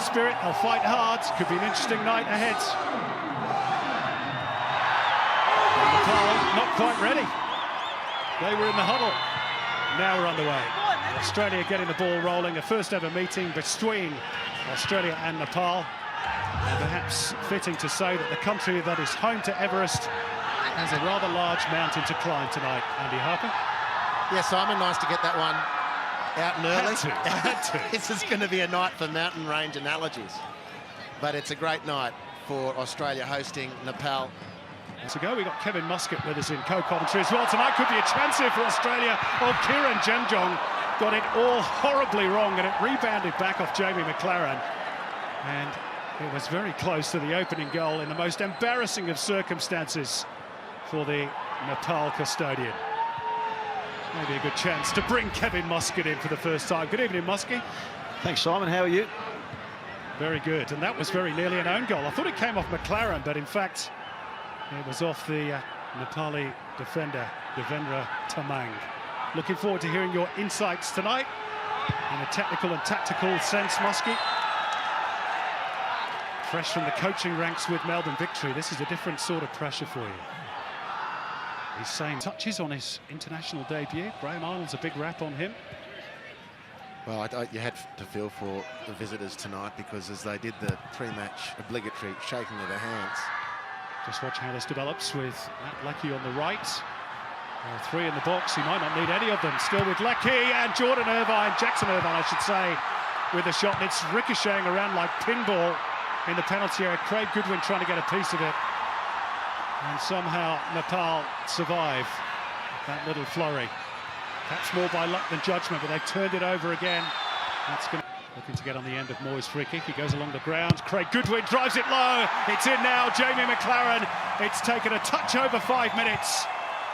spirit, they'll fight hard. Could be an interesting night ahead. Nepal not quite ready. They were in the huddle. Now we're underway. Australia getting the ball rolling. A first ever meeting between Australia and Nepal. And perhaps fitting to say that the country that is home to Everest has a rather large mountain to climb tonight. Andy Harper? Yeah, Simon, nice to get that one out and early. Had to. This is going to be a night for mountain range analogies. But it's a great night for Australia hosting Nepal. To go, we got Kevin Muscat with us in co-commentary as well. Tonight could be a chance here for Australia. Oh, Kieran Jemjong got it all horribly wrong, and it rebounded back off Jamie McLaren. And it was very close to the opening goal in the most embarrassing of circumstances for the Nepal custodian. Maybe a good chance to bring Kevin Muscat in for the first time. Good evening, Muskie. Thanks, Simon. How are you? Very good. And that was very nearly an own goal. I thought it came off McLaren, but in fact, it was off the Nepali defender, Devendra Tamang. Looking forward to hearing your insights tonight in a technical and tactical sense, Muskie. Fresh from the coaching ranks with Melbourne Victory, this is a different sort of pressure for you. He's saying touches on his international debut. Graham Arnold's a big rap on him. Well, you had to feel for the visitors tonight, because as they did the pre-match obligatory shaking of the hands. Just watch how this develops with Matt Leckie on the right. Three in the box, he might not need any of them. Still with Leckie and Jackson Irvine, I should say, with a shot. And it's ricocheting around like pinball in the penalty area. Craig Goodwin trying to get a piece of it. And somehow Nepal survive that little flurry. Perhaps more by luck than judgment, but they've turned it over again. That's going to... Looking to get on the end of Moy's free kick. He goes along the ground. Craig Goodwin drives it low. It's in now. Jamie McLaren. It's taken a touch over 5 minutes.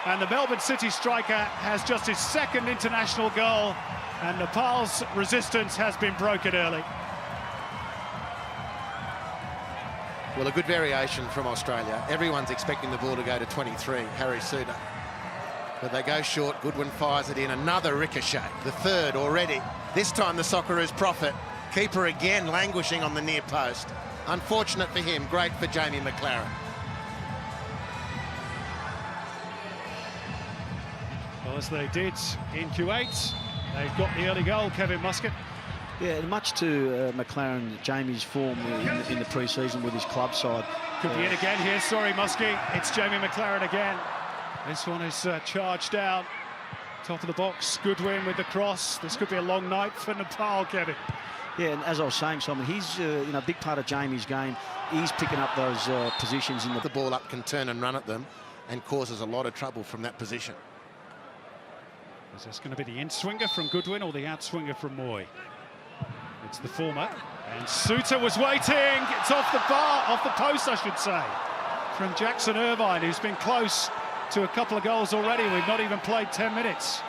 And the Melbourne City striker has just his second international goal. And Nepal's resistance has been broken early. Well, a good variation from Australia. Everyone's expecting the ball to go to 23, Harry Suter. But they go short. Goodwin fires it in. Another ricochet, the third already. This time the Socceroos profit. Keeper again languishing on the near post. Unfortunate for him, great for Jamie McLaren. Well, as they did in Kuwait, they've got the early goal, Kevin Muscat. Yeah, much to McLaren, Jamie's form in the pre-season with his club side. Could be in again here, sorry Muskie. It's Jamie McLaren again. This one is charged out. Top of the box, Goodwin with the cross. This could be a long night for Nepal, Kevin. Yeah, and as I was saying, Simon, he's a big part of Jamie's game. He's picking up those positions in The ball up can turn and run at them and causes a lot of trouble from that position. Is this going to be the in-swinger from Goodwin or the out-swinger from Moy? It's the former. And Suter was waiting. It's off the bar, off the post, I should say, from Jackson Irvine, who's been close to a couple of goals already. We've not even played 10 minutes.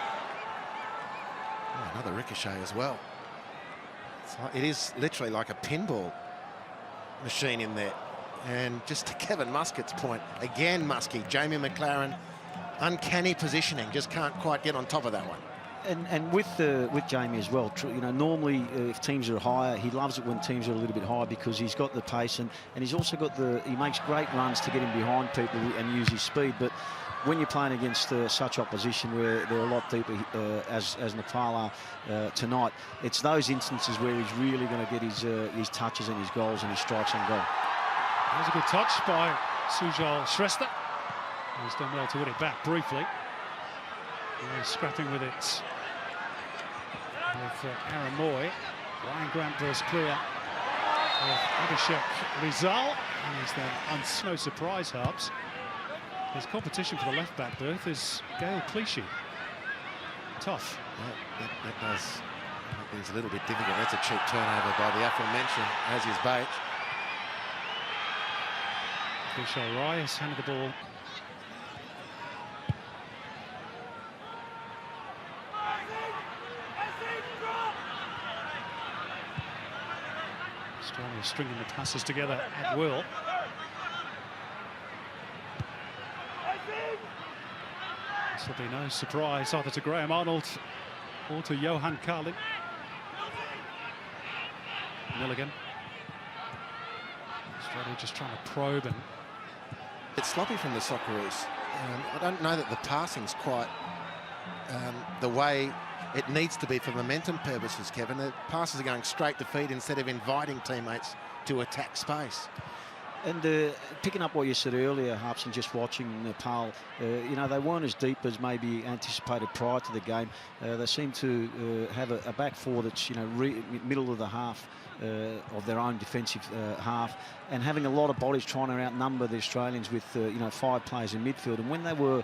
Oh, another ricochet as well. It is literally like a pinball machine in there. And just to Kevin Muscat's point, again, Muskie, Jamie McLaren, uncanny positioning, just can't quite get on top of that one. And with Jamie as well, normally if teams are higher, he loves it when teams are a little bit higher, because he's got the pace and he's also got he makes great runs to get in behind people and use his speed. But when you're playing against such opposition where there are a lot of people as Nepal are tonight, it's those instances where he's really going to get his touches and his goals and his strikes on goal. That was a good touch by Sujal Shrestha. He's done well to win it back briefly. He's scrapping with it with Aaron Moy. Ryan Grant burst clear of Abhishek Rizal. And he's then no surprise, Harbs. His competition for the left-back berth is Gael Clichy. Tough. Yeah, that does make things a little bit difficult. That's a cheap turnover by the aforementioned Aziz Bate. Vishal Rai has handed the ball. Australia stringing the passes together at will. This will be no surprise either to Graham Arnold or to Johan Carlin. Milligan Australia just trying to probe and... It's sloppy from the Socceroos. I don't know that the passing's quite the way it needs to be for momentum purposes, Kevin. The passes are going straight to feet instead of inviting teammates to attack space. And picking up what you said earlier, Harps, and just watching Nepal, you know, they weren't as deep as maybe anticipated prior to the game. They seem to have a back four that's, you know, middle of the half of their own defensive half, and having a lot of bodies trying to outnumber the Australians with, you know, 5 players in midfield. And when they were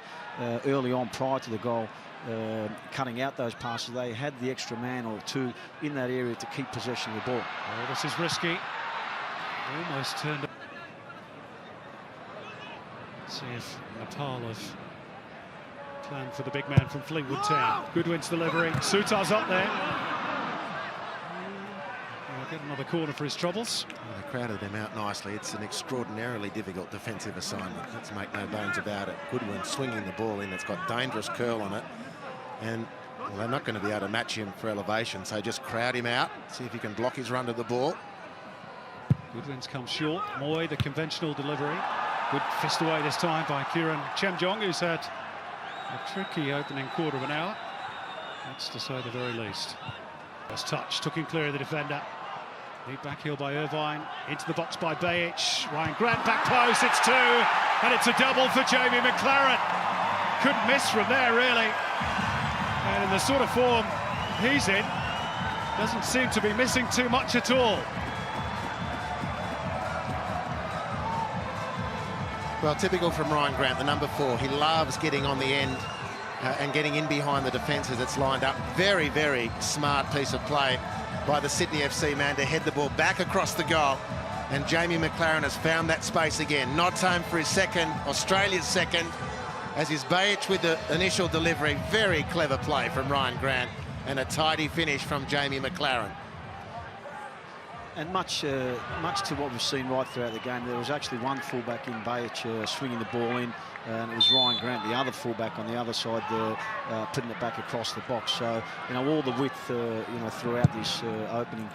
early on prior to the goal, cutting out those passes, they had the extra man or two in that area to keep possession of the ball. Oh, this is risky. Almost turned up. See if Nepal have planned for the big man from Fleetwood Town. Goodwin's delivery. Sutar's up there. He'll get another corner for his troubles. Well, they crowded him out nicely. It's an extraordinarily difficult defensive assignment. Let's make no bones about it. Goodwin swinging the ball in. It's got dangerous curl on it. And well, they're not going to be able to match him for elevation, so just crowd him out. See if you can block his run to the ball. Goodwin's come short. Moy, the conventional delivery. Good fist away this time by Kieran Chemjong, who's had a tricky opening quarter of an hour. That's to say the very least. First touch, took him clear of the defender. Lead back heel by Irvine, into the box by Bajic. Ryan Grant back close, it's 2, and it's a double for Jamie McLaren. Couldn't miss from there, really. And in the sort of form he's in, doesn't seem to be missing too much at all. Well, typical from Ryan Grant, the number 4. He loves getting on the end and getting in behind the defence as it's lined up. Very, very smart piece of play by the Sydney FC man to head the ball back across the goal. And Jamie McLaren has found that space again. Not home for his second, Australia's second, as is Bajic with the initial delivery. Very clever play from Ryan Grant and a tidy finish from Jamie McLaren. And much to what we've seen right throughout the game, there was actually one fullback in Bajic swinging the ball in, and it was Ryan Grant, the other fullback on the other side, putting it back across the box. So, you know, all the width, you know, throughout this opening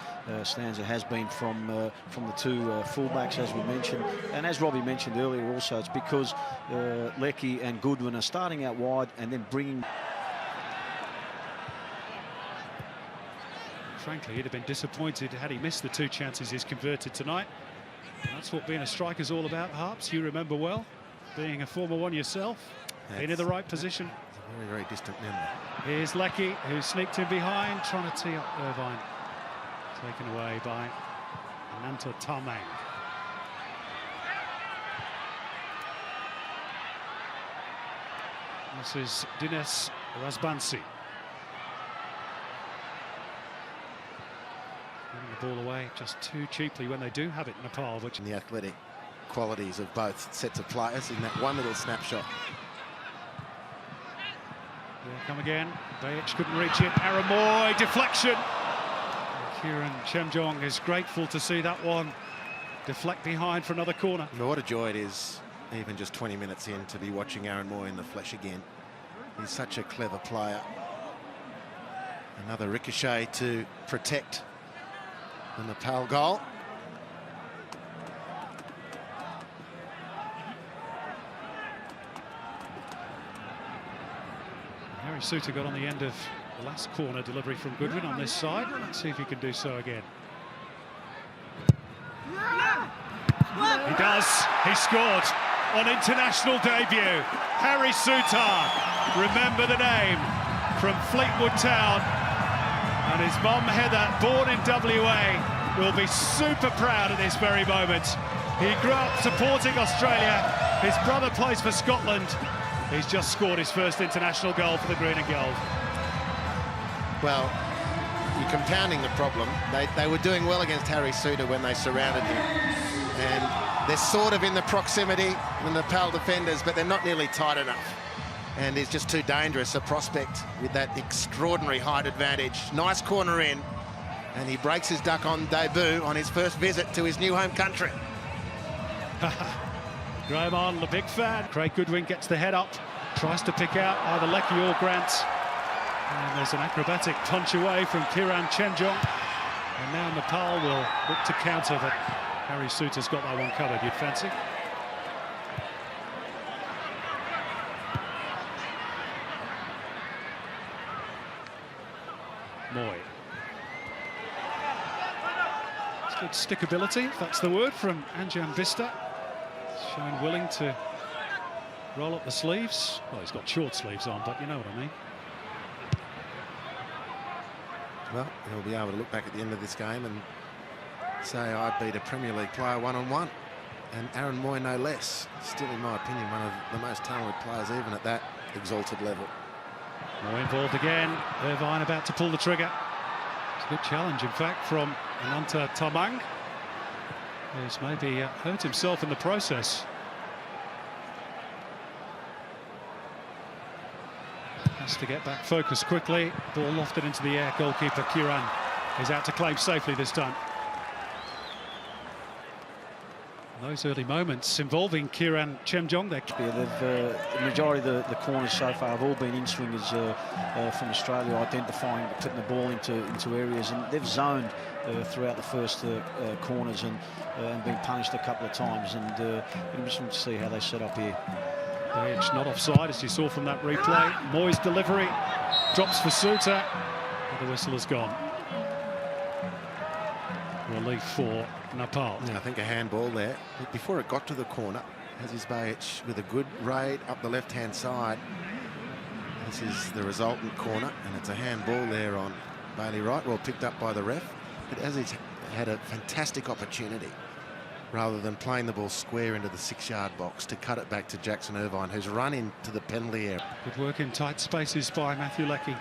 stanza has been from the 2 fullbacks, as we mentioned. And as Robbie mentioned earlier also, it's because Leckie and Goodwin are starting out wide and then bringing... Frankly, he'd have been disappointed had he missed the 2 chances he's converted tonight. And that's what being a striker's all about, Harps. You remember well, being a former one yourself, being in the right position. It's a very, very distant memory. Here's Leckie, who sneaked in behind, trying to tee up Irvine. Taken away by Ananta Tamang. This is Dines Razbansi. The ball away just too cheaply when they do have it, Nepal. Which And the athletic qualities of both sets of players in that one little snapshot. Here come again. Bajic couldn't reach it. Aramoy, deflection. And Kieran Chemjong is grateful to see that one deflect behind for another corner. But what a joy it is, even just 20 minutes in, to be watching Aaron Moy in the flesh again. He's such a clever player. Another ricochet to protect the Nepal goal. Harry Suter got on the end of the last corner delivery from Goodwin on this side. Let's see if he can do so again. He does. He scored on international debut. Harry Suter, remember the name, from Fleetwood Town. And his mum, Heather, born in WA, will be super proud at this very moment. He grew up supporting Australia. His brother plays for Scotland. He's just scored his first international goal for the green and gold. Well, you're compounding the problem. They were doing well against Harry Suter when they surrounded him. And they're sort of in the proximity, the Nepal defenders, but they're not nearly tight enough. And he's just too dangerous a prospect with that extraordinary height advantage. Nice corner in, and he breaks his duck on debut on his first visit to his new home country. Graham Arnold, a big fan. Craig Goodwin gets the head up, tries to pick out either Leckie or Grant. And there's an acrobatic punch away from Kieran Chemjong. And now Nepal will look to counter, but Harry Souttar's got that one covered, you'd fancy. Moy. It's good stickability, if that's the word, from Anjan Vista. Showing willing to roll up the sleeves. Well, he's got short sleeves on, but you know what I mean. Well, he'll be able to look back at the end of this game and say, I beat a Premier League player one-on-one. And Aaron Moy no less. Still, in my opinion, one of the most talented players, even at that exalted level. Moy involved again. Irvine about to pull the trigger. It's a good challenge, in fact, from Ananta Tamang. He's maybe hurt himself in the process. Has to get back focused quickly. Ball lofted into the air. Goalkeeper Kiran is out to claim safely this time. Those early moments involving Kiran Chemjong. The majority of the corners so far have all been in-swingers from Australia, identifying, putting the ball into areas, and they've zoned throughout the first corners and been punished a couple of times. And interesting to see how they set up here. Edge not offside, as you saw from that replay. Moy's delivery drops for Souttar, but the whistle has gone. Relief for Nepal. Yeah, I think a handball there. But before it got to the corner, Aziz Bayic with a good raid up the left-hand side. This is the resultant corner, and it's a handball there on Bailey Wright. Well picked up by the ref. But Aziz had a fantastic opportunity, rather than playing the ball square into the 6-yard box, to cut it back to Jackson Irvine, who's run into the penalty area. Good work in tight spaces by Matthew Leckie.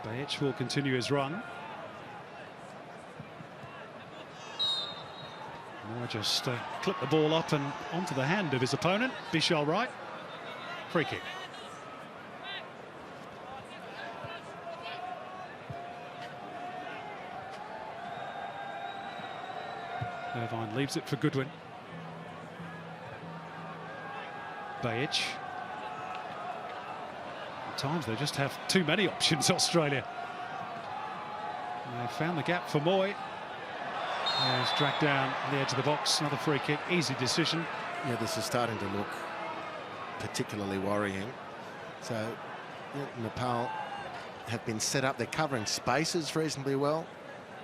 Bayic will continue his run. Moore just clipped the ball up and onto the hand of his opponent, Bishal Wright. Free kick. Irvine leaves it for Goodwin. Bayic. At times they just have too many options, Australia. And they found the gap for Moy. He's dragged down on the edge of the box. Another free kick, easy decision. Yeah, this is starting to look particularly worrying. So yeah, Nepal have been set up. They're covering spaces reasonably well.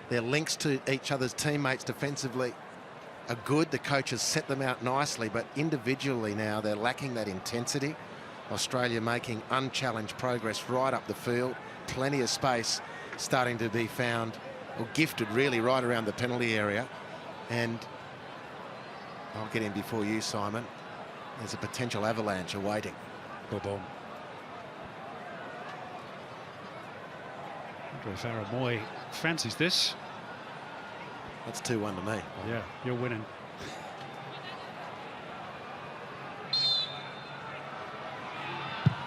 Their links to each other's teammates defensively are good. The coaches set them out nicely, but individually now they're lacking that intensity. Australia making unchallenged progress right up the field. Plenty of space starting to be found, or gifted really, right around the penalty area. And I'll get in before you, Simon. There's a potential avalanche awaiting. Boom. I wonder if Aaron Moy fancies this. That's 2-1 to me. Yeah, you're winning.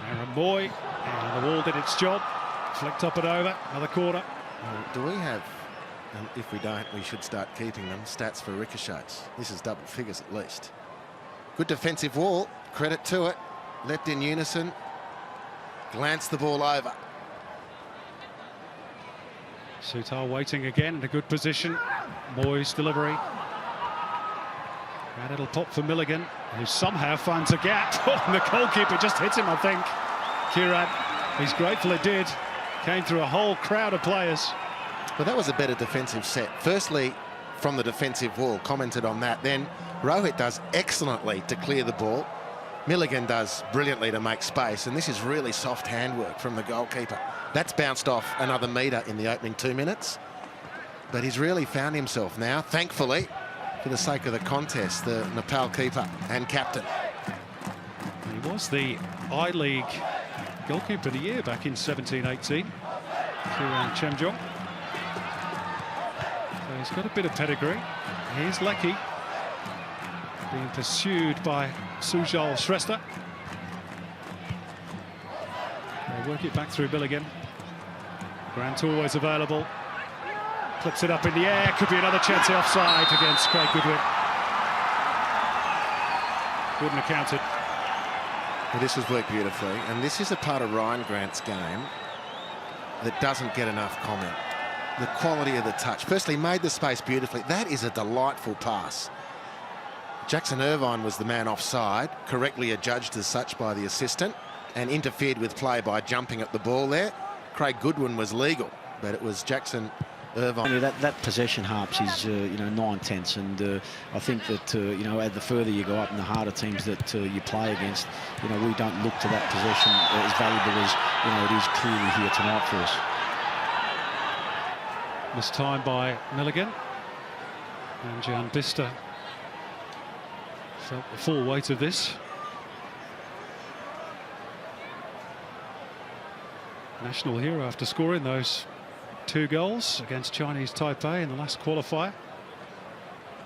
Aaron Moy, and the wall did its job. Flicked up and over, another corner. Well, do we have, and if we don't, we should start keeping them, stats for ricochets? This is double figures at least. Good defensive wall, credit to it. Leapt in unison, glanced the ball over. Souttar waiting again in a good position. Moy's delivery. And it'll pop for Milligan, who somehow finds a gap. And the goalkeeper just hits him, I think. Kiran, he's grateful it did. Came through a whole crowd of players. Well, that was a better defensive set. Firstly, from the defensive wall, commented on that. Then Rohit does excellently to clear the ball. Milligan does brilliantly to make space. And this is really soft handwork from the goalkeeper. That's bounced off another metre in the opening 2 minutes. But he's really found himself now, thankfully, for the sake of the contest, the Nepal keeper and captain. He was the I-League goalkeeper of the year back in 17-18. Kiran Chemjong. So he's got a bit of pedigree. Here's Leckie being pursued by Sujal Shrestha. They work it back through Milligan. Grant always available. Clips it up in the air. Could be another chance offside against Craig Goodwin. Wouldn't have counted. Well, this has worked beautifully, and this is a part of Ryan Grant's game that doesn't get enough comment. The quality of the touch. Firstly, made the space beautifully. That is a delightful pass. Jackson Irvine was the man offside, correctly adjudged as such by the assistant, and interfered with play by jumping at the ball there. Craig Goodwin was legal, but it was Jackson Irvine. That possession harps is, 9/10, and I think that, the further you go up and the harder teams that you play against, we don't look to that possession as valuable as, it is clearly here tonight for us. Missed time by Milligan, and Jan Bista felt the full weight of this. National hero after scoring those 2 goals against Chinese Taipei in the last qualifier.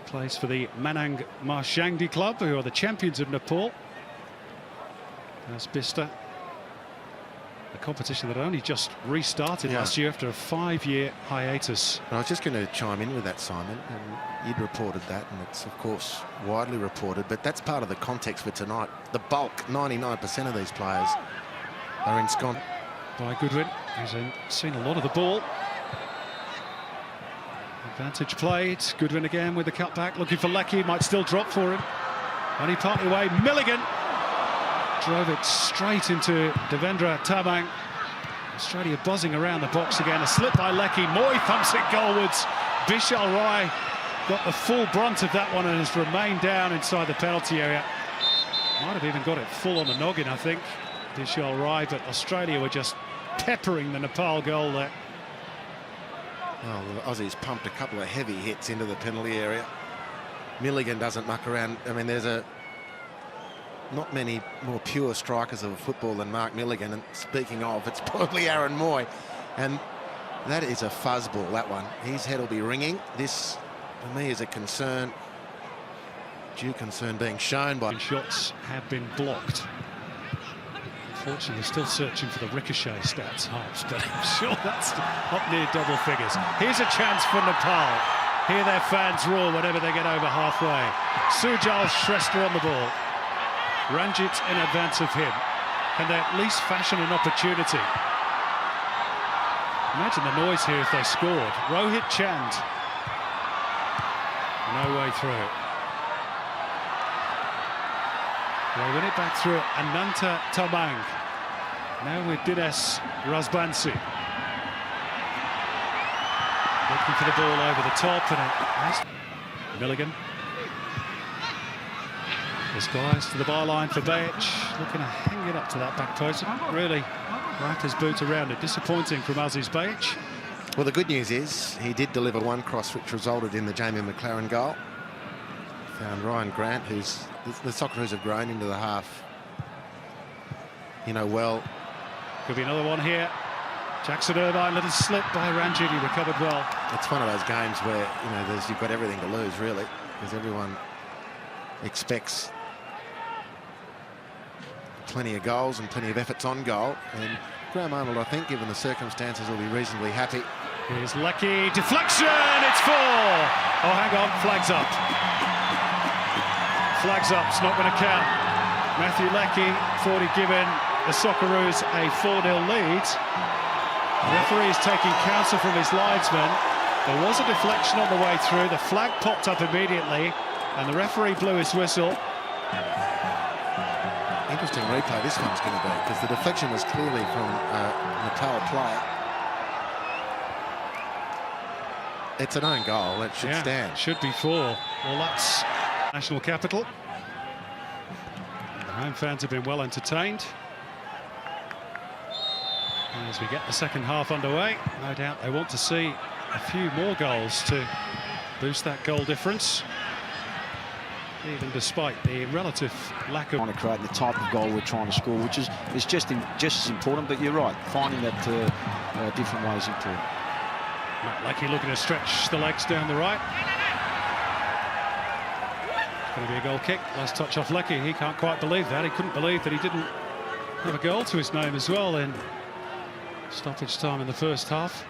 Plays for the Manang Marshangdi club, who are the champions of Nepal. There's Bista. The competition that only just restarted last year after a 5-year hiatus. I was just going to chime in with that, Simon, and you'd reported that, and it's of course widely reported, but that's part of the context for tonight. The bulk, 99% of these players are ensconced. By Goodwin, who's seen a lot of the ball. Advantage played. Goodwin again with the cutback, looking for Leckie, might still drop for him. Only partly away. Milligan drove it straight into Devendra Tamang. Australia buzzing around the box again. A slip by Leckie. Moy thumps it goalwards. Vishal Rai got the full brunt of that one and has remained down inside the penalty area. Might have even got it full on the noggin, I think, Vishal Rai, but Australia were just peppering the Nepal goal there. Well, the Aussies pumped a couple of heavy hits into the penalty area. Milligan doesn't muck around. I mean, there's not many more pure strikers of football than Mark Milligan, and speaking of, it's probably Aaron Moy, and that is a fuzzball, that one. His head will be ringing. This, for me, is a concern. Due concern being shown by... Shots have been blocked. Unfortunately, still searching for the ricochet stats, Harps, but I'm sure that's up near double figures. Here's a chance for Nepal. Hear their fans roar whenever they get over halfway. Sujal Shrestha on the ball. Ranjit in advance of him. Can they at least fashion an opportunity? Imagine the noise here if they scored. Rohit Chand. No way through. They win it back through Ananta Tamang. Now with Dinesh Razbansi. Looking for the ball over the top, and Milligan. This guys to the byline for Bajic, looking to hang it up to that back post. Really wrapped his boot around it. Disappointing from Aziz Bajic. Well, the good news is he did deliver one cross which resulted in the Jamie McLaren goal. Found Ryan Grant, who's the Socceroos have grown into the half. Well. Could be another one here. Jackson Irvine, little slip by Ranjit, he recovered well. It's one of those games where, you've got everything to lose, really, because everyone expects plenty of goals and plenty of efforts on goal. And Graham Arnold, I think, given the circumstances, will be reasonably happy. Here's Leckie, deflection, it's 4! Oh, hang on, flags up. Flags up, it's not going to count. Matthew Leckie thought he'd given the Socceroos a 4-0 lead. The referee is taking counsel from his linesman. There was a deflection on the way through. The flag popped up immediately, and the referee blew his whistle. Interesting replay this one's going to be, because the deflection was clearly from a Nepal player. It's an own goal. It should stand. Should be 4. Well, that's national capital. The home fans have been well entertained. And as we get the second half underway, no doubt they want to see a few more goals to boost that goal difference, even despite the relative lack of... Trying to create the type of goal we're trying to score, which is just as important, but you're right, finding that different ways into it. Matt Leckie looking to stretch the legs down the right. It's going to be a goal kick. Last touch off Leckie. He can't quite believe that. He couldn't believe that he didn't have a goal to his name as well in stoppage time in the first half.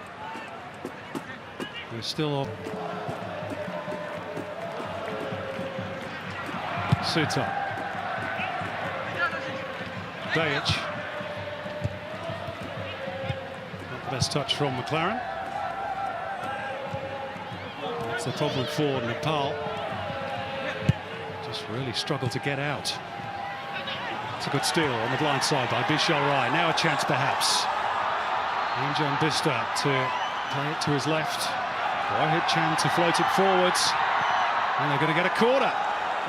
We're still on. Suter. Bajic. Best touch from McLaren. That's the problem for Nepal. Just really struggled to get out. It's a good steal on the blind side by Bishal Rai. Now a chance perhaps. Anjan Bista to play it to his left. Rohit Chand to float it forwards. And they're going to get a corner,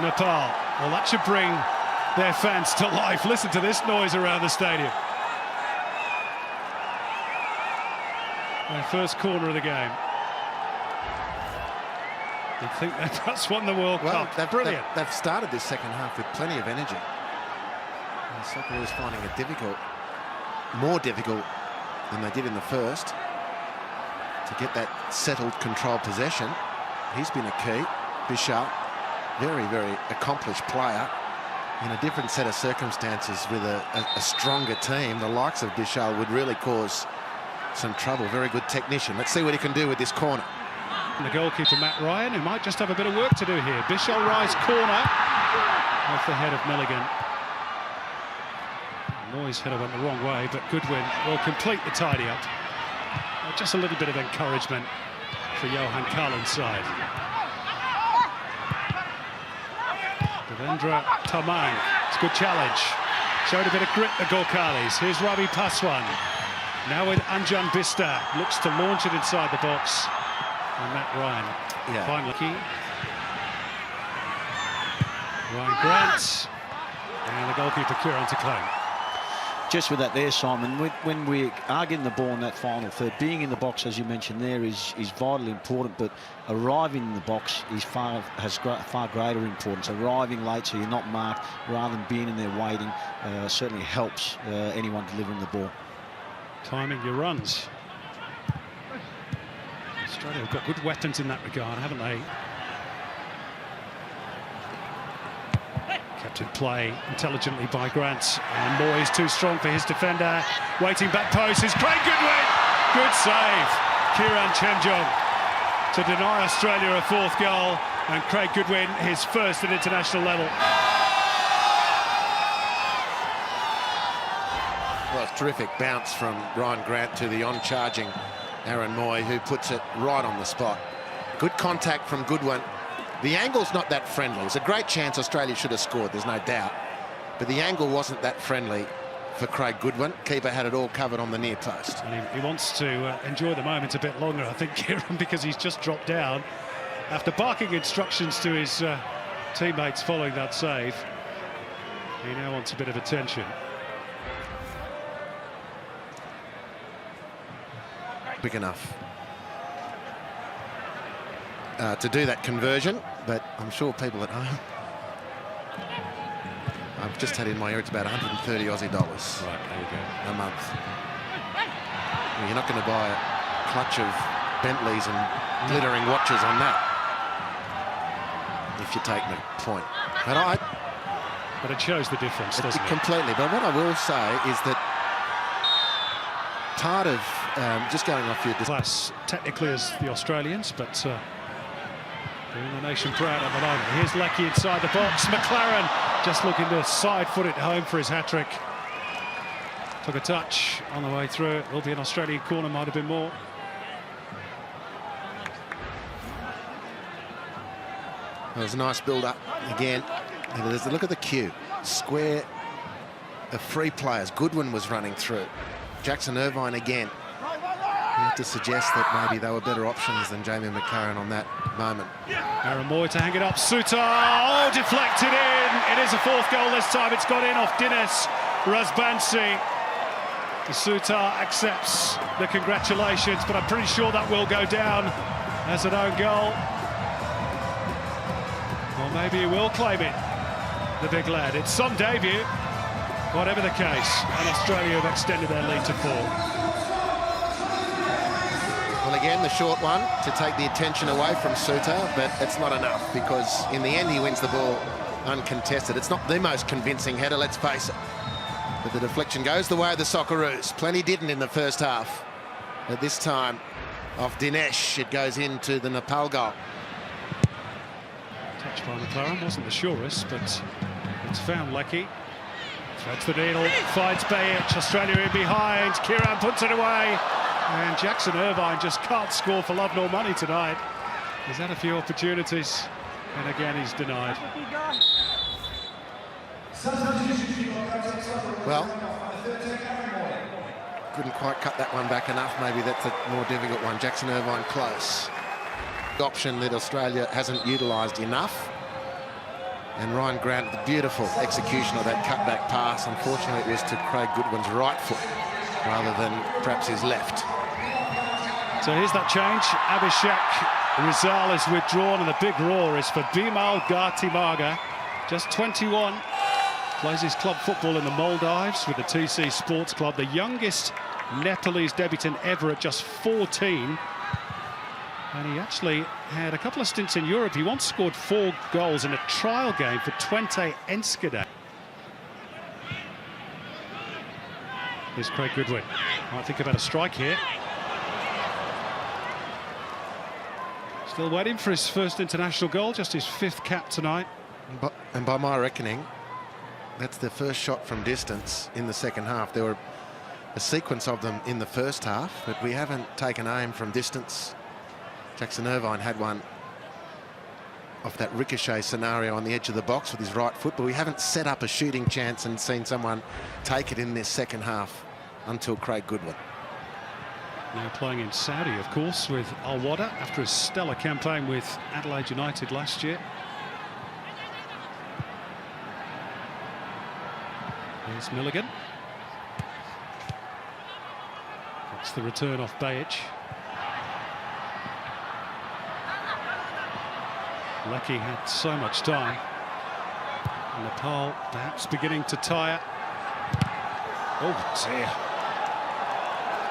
Nepal. Well, that should bring their fans to life. Listen to this noise around the stadium. Their first corner of the game. You'd think they perhaps won the World Cup. Brilliant. They've started this second half with plenty of energy. The Socceroos finding it difficult, more difficult than they did in the first, to get that settled, controlled possession. He's been a key. Bishal, very, very accomplished player. In a different set of circumstances with a stronger team, the likes of Bishal would really cause some trouble. Very good technician. Let's see what he can do with this corner. And the goalkeeper, Matt Ryan, who might just have a bit of work to do here. Bishal Rai's corner off the head of Milligan. Moy's header went the wrong way, but Goodwin will complete the tidy-up. Just a little bit of encouragement for Johan Carlin's side. Devendra Tamang, it's a good challenge. Showed a bit of grit, the Gorkhalis. Here's Ravi Paswan. Now with Anjan Bista, looks to launch it inside the box. And Matt Ryan, finally. Ryan Grant, and the goalkeeper Kieran to claim. Just with that there, Simon, when we are getting the ball in that final third, being in the box, as you mentioned there, is vitally important, but arriving in the box has far greater importance. Arriving late so you're not marked, rather than being in there waiting, certainly helps anyone delivering the ball. Timing your runs. Australia have got good weapons in that regard, haven't they? Kept in play intelligently by Grant, and Moyes too strong for his defender. Waiting back post is Craig Goodwin. Good save, Kieran Chemjong, to deny Australia a fourth goal, and Craig Goodwin his first at international level. Well, it's terrific bounce from Ryan Grant to the on-charging Aaron Moy, who puts it right on the spot. Good contact from Goodwin. The angle's not that friendly. It's a great chance Australia should have scored, there's no doubt. But the angle wasn't that friendly for Craig Goodwin. Keeper had it all covered on the near post. And he wants to enjoy the moment a bit longer, I think, Kieran, because he's just dropped down after barking instructions to his teammates following that save. He now wants a bit of attention. Big enough to do that conversion, but I'm sure people at home, I've just had in my ear it's about 130 Aussie dollars Right, there you go. a month. Well, you're not going to buy a clutch of Bentleys and glittering watches on that, if you take my point. But it shows the difference, doesn't it? Completely. But what I will say is that part of just going off your class technically as the Australians, but doing the nation proud at the moment. Here's Leckie inside the box. McLaren just looking to side-foot it home for his hat-trick. Took a touch on the way through. It will be an Australian corner, might have been more. It was a nice build-up again. There's a look at the queue. Square of free players. Goodwin was running through. Jackson Irvine again. You have to suggest that maybe they were better options than Jamie McLaren on that moment. Aaron Moy to hang it up. Sutar, oh, deflected in. It is a fourth goal this time. It's got in off Dinesh Razbansi. Sutar accepts the congratulations, but I'm pretty sure that will go down as an own goal. Or maybe he will claim it, the big lad. It's some debut. Whatever the case, and Australia have extended their lead to 4. Well, again, the short one to take the attention away from Sutar, but it's not enough because in the end he wins the ball uncontested. It's not the most convincing header, let's face it. But the deflection goes the way of the Socceroos. Plenty didn't in the first half. But this time, off Dinesh, it goes into the Nepal goal. Touch by McLaren wasn't the surest, but it's found Leckie. Threads the needle, finds Bayic. Australia in behind. Kieran puts it away. And Jackson Irvine just can't score for love nor money tonight. He's had a few opportunities, and again he's denied. Well, couldn't quite cut that one back enough. Maybe that's a more difficult one. Jackson Irvine close. The option that Australia hasn't utilised enough. And Ryan Grant, the beautiful execution of that cutback pass. Unfortunately, it was to Craig Goodwin's right foot rather than perhaps his left. So here's that change. Abhishek Rizal is withdrawn, and the big roar is for Bimal Gartimaga, just 21. Plays his club football in the Maldives with the TC Sports Club, the youngest Nepalese debutant ever at just 14. And he actually had a couple of stints in Europe. He once scored 4 goals in a trial game for Twente Enschede. Here's Craig Goodwin. Might think about a strike here. Still waiting for his first international goal, just his 5th cap tonight. And by my reckoning, that's the first shot from distance in the second half. There were a sequence of them in the first half, but we haven't taken aim from distance. Jackson Irvine had one off that ricochet scenario on the edge of the box with his right foot, but we haven't set up a shooting chance and seen someone take it in this second half until Craig Goodwin. Now playing in Saudi, of course, with Al Wada after a stellar campaign with Adelaide United last year. Here's Milligan. That's the return off Bajic. Lecky had so much time. Nepal perhaps beginning to tire. Oh dear.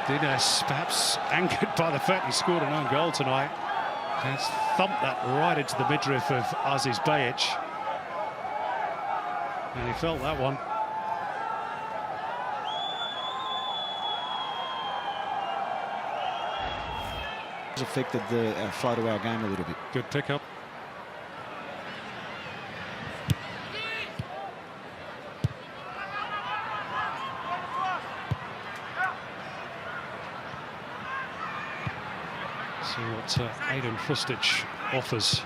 Dinesh perhaps angered by the fact he scored an own goal tonight. Has thumped that right into the midriff of Aziz Bajic. And he felt that one. It's affected the flow to our game a little bit. Good pickup. See what Aiden Fustic offers.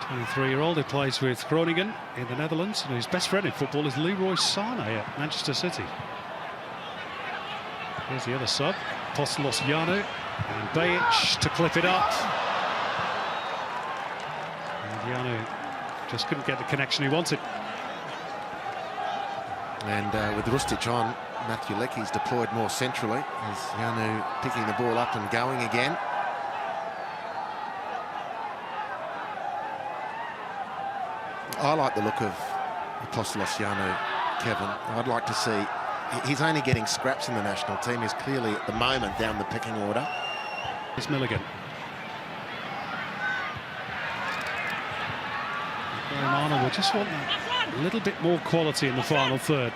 23-year-old who plays with Groningen in the Netherlands, and his best friend in football is Leroy Sane at Manchester City. Here's the other sub, Apostolos Yanu, and Bajic to clip it up. And Yanu just couldn't get the connection he wanted. And with Rustic on, Matthew Lecky's deployed more centrally as Yanu picking the ball up and going again. I like the look of Apostolos Yanu, Kevin. I'd like to see, he's only getting scraps in the national team. He's clearly at the moment down the pecking order. Here's Milligan. Graham Arnold will just want a little bit more quality in the final third.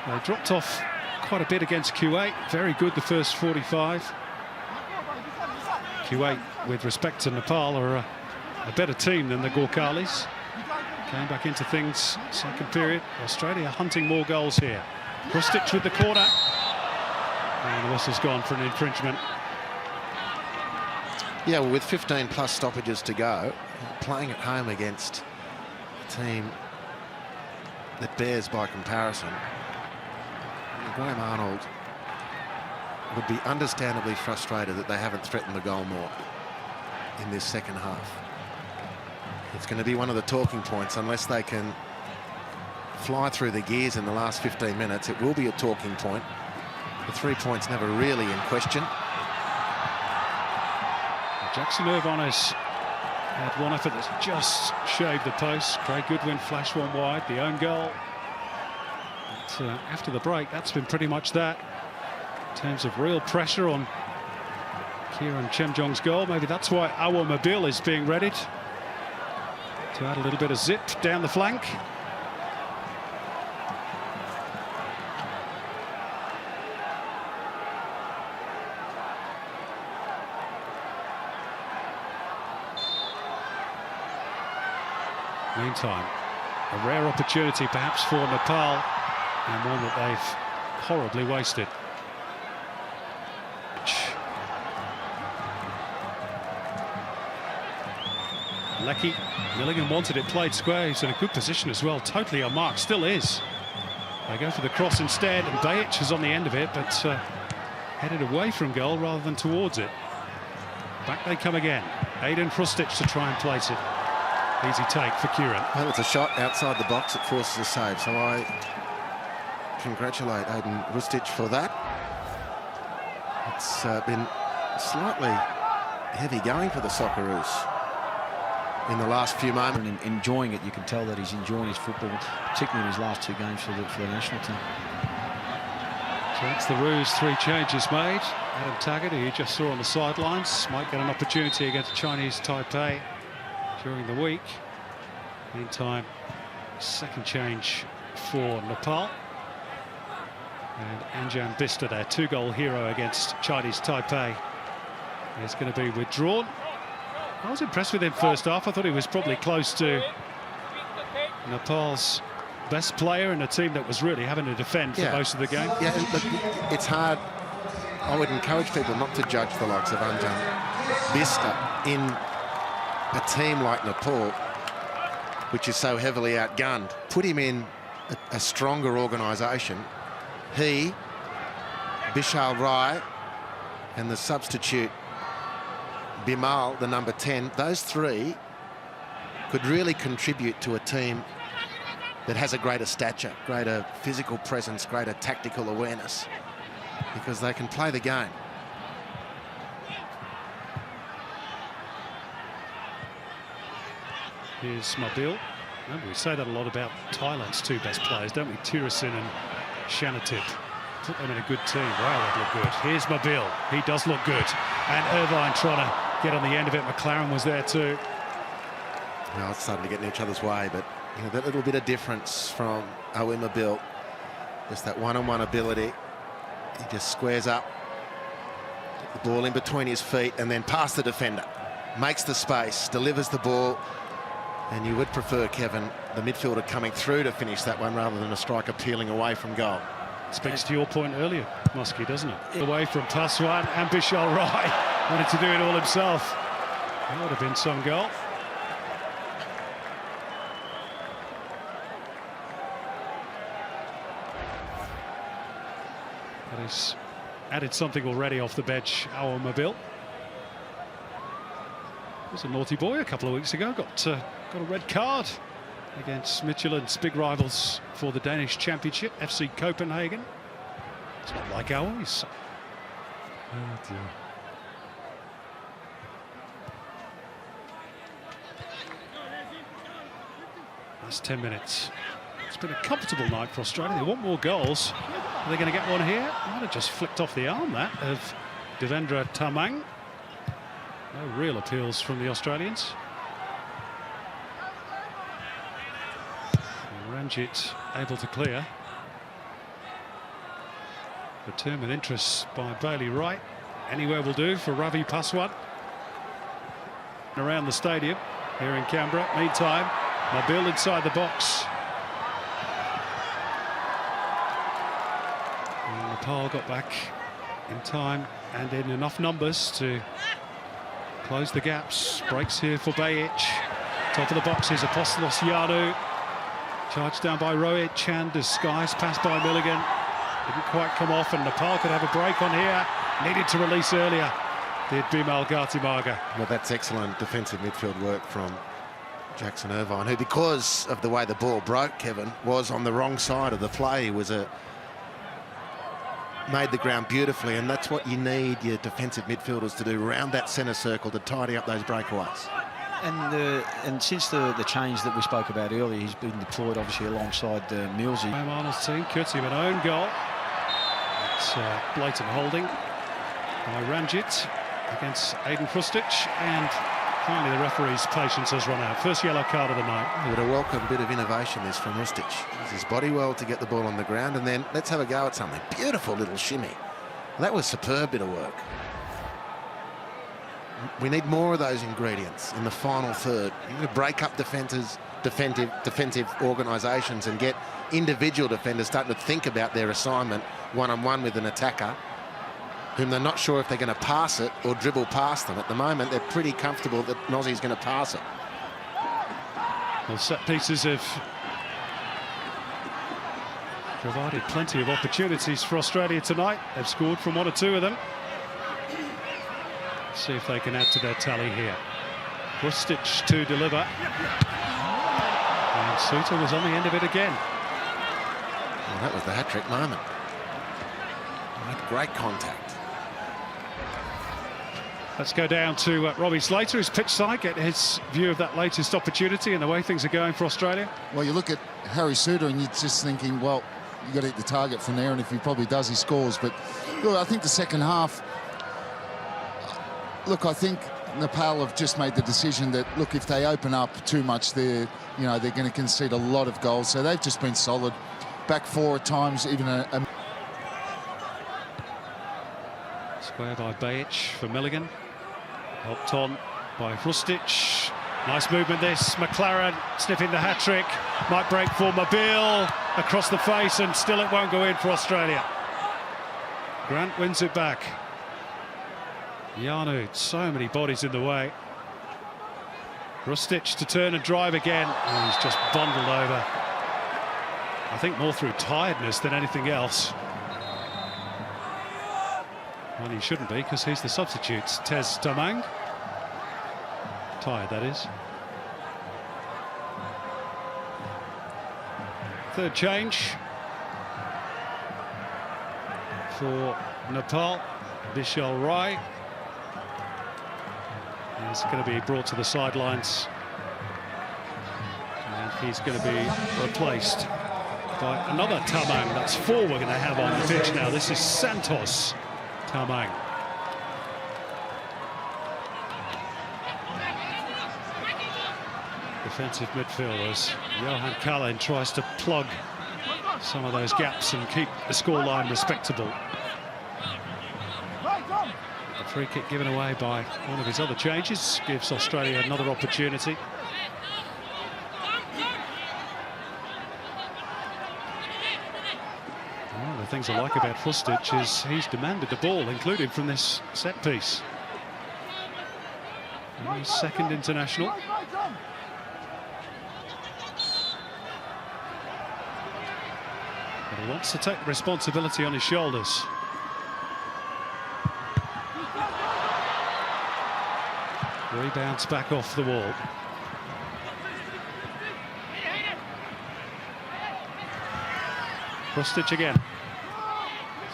They dropped off quite a bit against Kuwait. Very good the first 45. Kuwait, with respect to Nepal, are a better team than the Gorkhalis. Came back into things second period. Australia hunting more goals here. Rustic with the corner. And the whistle's gone for an infringement. Yeah, well, with 15 plus stoppages to go, playing at home against a team that bears by comparison, Graham Arnold would be understandably frustrated that they haven't threatened the goal more in this second half. It's going to be one of the talking points unless they can fly through the gears in the last 15 minutes. It will be a talking point. The 3 points never really in question. Jackson Irvine has had one effort that's just shaved the post. Craig Goodwin flashed one wide, the own goal. But after the break, that's been pretty much that. In terms of real pressure on Kieran Chemjong's goal. Maybe that's why Awa Mabil is being readied to add a little bit of zip down the flank. Meantime, a rare opportunity perhaps for Nepal, and one that they've horribly wasted. Leckie, Milligan wanted it, played square. He's in a good position as well, totally unmarked, still is. They go for the cross instead, and Bajic is on the end of it, but headed away from goal rather than towards it. Back they come again. Aiden Hrustic to try and place it. Easy take for Kieran. Well, it's a shot outside the box that forces a save, so I congratulate Aiden Hrustic for that. It's been slightly heavy going for the Socceroos in the last few moments. And enjoying it, you can tell that he's enjoying his football, particularly in his last 2 games for the national team. So that's the Roos, 3 changes made. Adam Taggart, who you just saw on the sidelines, might get an opportunity against Chinese Taipei during the week. Meantime, second change for Nepal. And Anjan Bista, their 2-goal hero against Chinese Taipei, is going to be withdrawn. I was impressed with him first half. I thought he was probably close to Nepal's best player in a team that was really having to defend for most of the game. Yeah, look, it's hard. I would encourage people not to judge the likes of Anjan Bista in a team like Nepal, which is so heavily outgunned. Put him in a stronger organisation. He, Bishal Rai, and the substitute Bimal, the number 10, those 3 could really contribute to a team that has a greater stature, greater physical presence, greater tactical awareness, because they can play the game. Here's Mabil. Remember, we say that a lot about Thailand's 2 best players, don't we? Tirasin and Shanatip. Put them in a good team. Wow, they look good. Here's Mabil. He does look good. And Irvine trying to get on the end of it. McLaren was there too. Well, it's starting to get in each other's way, but you know, that little bit of difference from Owen Mabil, just that one-on-one ability. He just squares up, get the ball in between his feet, and then past the defender. Makes the space, delivers the ball. And you would prefer, Kevin, the midfielder coming through to finish that one rather than a striker peeling away from goal. Speaks to your point earlier, Muskie, doesn't it? Away from Paswan, and Bishal Rai wanted to do it all himself. That would have been some goal. But he's added something already off the bench, our Mabil. Was a naughty boy a couple of weeks ago, got a red card against Midtjylland's big rivals for the Danish Championship, FC Copenhagen. It's not like ours. Oh dear. Last 10 minutes. It's been a comfortable night for Australia. They want more goals. Are they going to get one here? Might have just flicked off the arm, that, of Devendra Tamang. No real appeals from the Australians. And Ranjit able to clear. Determined interest by Bailey Wright. Anywhere will do for Ravi Paswan. Around the stadium here in Canberra. Meantime, Mabil inside the box. And Nepal got back in time and in enough numbers to close the gaps. Breaks here for Bajic. Top of the box is Apostolos Yanu. Charged down by Roic and disguised pass by Milligan. Didn't quite come off, and Nepal could have a break on here. Needed to release earlier, did Bimal Gatimarga. Well, that's excellent defensive midfield work from Jackson Irvine, who, because of the way the ball broke, Kevin, was on the wrong side of the play. He was made the ground beautifully, and that's what you need your defensive midfielders to do, around that centre circle to tidy up those breakaways. And since the change that we spoke about earlier, he's been deployed obviously alongside Millsy. Arnold's team courtesy of an own goal. It's blatant holding by Ranjit against Aiden Hrustic, and finally the referee's patience has run out. First yellow card of the night. With a welcome bit of innovation this from Hrustic. Uses his body well to get the ball on the ground, and then let's have a go at something. Beautiful little shimmy. That was superb bit of work. We need more of those ingredients in the final third. You need to break up defensive organisations and get individual defenders starting to think about their assignment one-on-one with an attacker whom they're not sure if they're going to pass it or dribble past them. At the moment, they're pretty comfortable that Nozzie's going to pass it. Well, set pieces have provided plenty of opportunities for Australia tonight. They've scored from 1 or 2 of them. See if they can add to their tally here. Rustic to deliver. And Suter was on the end of it again. Well, that was the hat-trick moment. Great contact. Let's go down to Robbie Slater, his pitch side, get his view of that latest opportunity and the way things are going for Australia. Well, you look at Harry Suter and you're just thinking, well, you've got to hit the target from there, and if he probably does, he scores. But look, I think the second half, look, I think Nepal have just made the decision that, look, if they open up too much, they're going to concede a lot of goals. So they've just been solid. Back 4 at times, even a Square by Bajic for Milligan. Helped on by Rustic. Nice movement this. McLaren sniffing the hat-trick. Might break for Mobile. Across the face, and still it won't go in for Australia. Grant wins it back. Yanu, so many bodies in the way. Rustic to turn and drive again. Oh, he's just bundled over. I think more through tiredness than anything else. Well, he shouldn't be, because he's the substitute. Tez Tamang. Tired, that is. Third change for Nepal. Vishal Rai. He's going to be brought to the sidelines. And he's going to be replaced by another Tamang. That's 4 we're going to have on the pitch now. This is Santos Tamang. Defensive midfielders. Johan Kallen tries to plug some of those gaps and keep the scoreline respectable. The free kick given away by one of his other changes gives Australia another opportunity. One of the things I like about Rustic is he's demanded the ball, including from this set piece. And he's second international. But he wants to take responsibility on his shoulders. Rebounds back off the wall. Rustic again.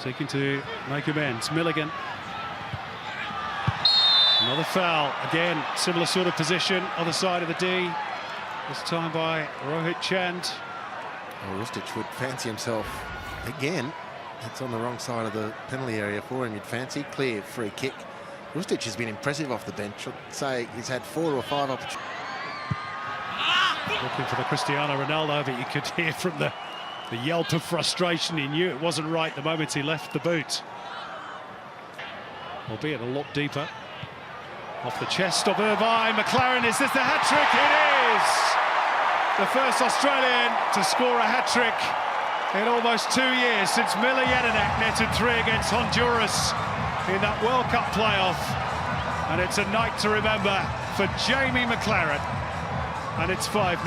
Seeking to make amends. Milligan. Another foul. Again, similar sort of position. Other side of the D. This time by Rohit Chand. Well, Rustic would fancy himself again. It's on the wrong side of the penalty area for him. You'd fancy. Clear free kick. Rustic has been impressive off the bench. I'd say he's had 4 or 5 opportunities. Looking for the Cristiano Ronaldo, but you could hear from the yelp of frustration. He knew it wasn't right the moment he left the boot. Albeit a lot deeper. Off the chest of Irvine. McLaren, is this the hat-trick? It is! The first Australian to score a hat-trick in almost 2 years since Miller Jedinak netted 3 against Honduras in that World Cup playoff. And it's a night to remember for Jamie McLaren. And it's 5-0.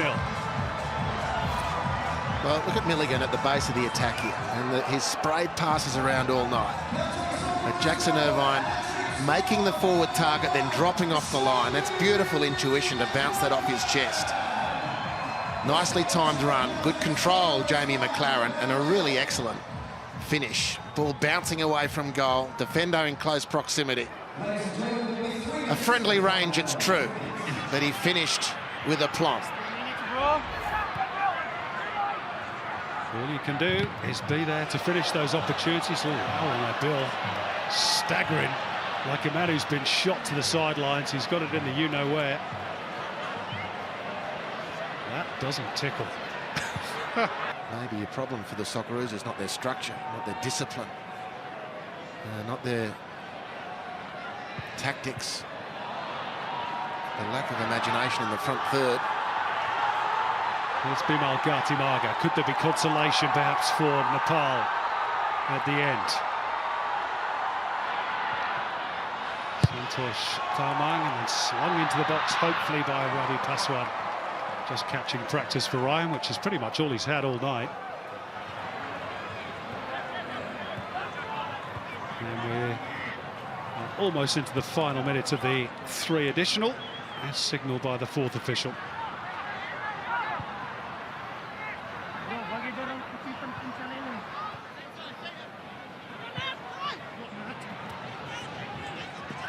Well, look at Milligan at the base of the attack here. And his sprayed passes around all night. But Jackson Irvine making the forward target, then dropping off the line. That's beautiful intuition to bounce that off his chest. Nicely timed run, good control, Jamie McLaren, and a really excellent finish. Ball bouncing away from goal, defender in close proximity. A friendly range, it's true, but he finished with aplomb. All you can do is be there to finish those opportunities. Oh, that Bill staggering like a man who's been shot to the sidelines. He's got it in the you-know-where. That doesn't tickle. Maybe a problem for the Socceroos is not their structure, not their discipline, not their tactics, the lack of imagination in the front third. It's Bimal Gatimarga. Could there be consolation perhaps for Nepal at the end? Santosh Tamang, and then slung into the box hopefully by Ravi Paswan. Just catching practice for Ryan, which is pretty much all he's had all night. And we're almost into the final minutes of the 3 additional, as signalled by the 4th official.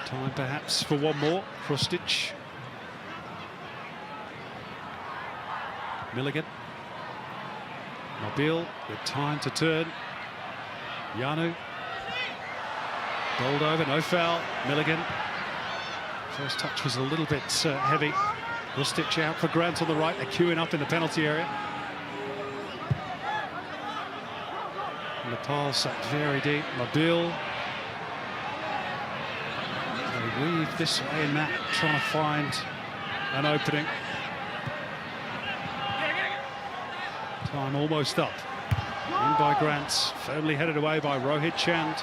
Time perhaps for one more. Krustic. Milligan. Nabil with time to turn. Yanu. Bowled over, no foul. Milligan. First touch was a little bit heavy. Krustic out for Grant on the right. They're queuing up in the penalty area. Nepal sat very deep. Nabil. They weave this way and that, trying to find an opening. Time almost up. In by Grant, firmly headed away by Rohit Chand.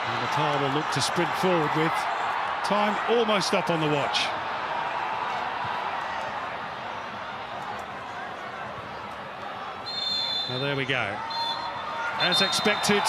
And Nepal will look to sprint forward with time almost up on the watch. Well, there we go. As expected,